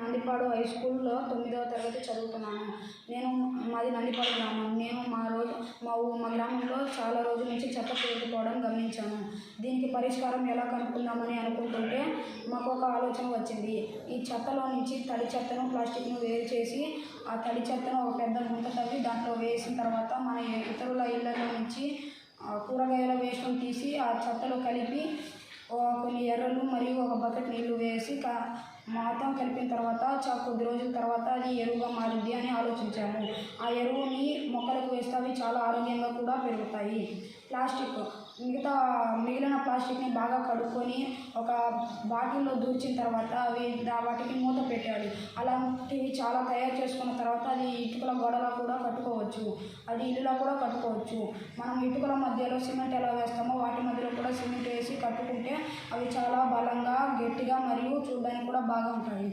Nandipadu high స్కూల్లో 9వ తరగతి చదువుతున్నాను. మాది నందిపాడు గ్రామం. మా గ్రామంలో చాలా రోజుల నుంచి చెత్త పేరుకుపోవడం గమనించాను. దీనికి పరిష్కారం ఎలా కనుక్కుందామని అనుకుంటుంటే మాకు ఒక ఆలోచన వచ్చింది. ఈ చెత్తలో నుంచి తడి చెత్తను, ప్లాస్టిక్ను వేరు చేసి ఆ తడి చెత్తను ఒక పెద్ద గుంత తవ్వి దాంట్లో వేసిన తర్వాత మన ఇతరుల ఇళ్లలో నుంచి కూరగాయల వేస్ట్ను తీసి ఆ చెత్తలో కలిపి కొన్ని ఎర్రలు మరియు ఒక బకెట్ నీళ్లు వేసి మొత్తం కలిపిన తర్వాత కొద్ది రోజుల తర్వాత అది ఎరువుగా మారింది అని ఆలోచించాము. ఆ ఎరువుని మొక్కలకు వేస్తే అవి చాలా ఆరోగ్యంగా కూడా పెరుగుతాయి. మిగిలిన ప్లాస్టిక్ని బాగా కడుక్కొని ఒక బాటిల్లో దూర్చిన తర్వాత వాటికి మూత పెట్టాలి. అలాంటివి చాలా తయారు చేసుకున్న తర్వాత అది ఇటుకల గోడలా కూడా కట్టుకోవచ్చు, అది ఇల్లులా కూడా కట్టుకోవచ్చు. మనం ఇటుకల మధ్యలో సిమెంట్ ఎలా వేస్తామో వాటి మధ్యలో కూడా సిమెంట్ వేసి కట్టుకుంటే అవి చాలా బలంగా, గట్టిగా మరియు చూడడానికి కూడా బాగా ఉంటాయి.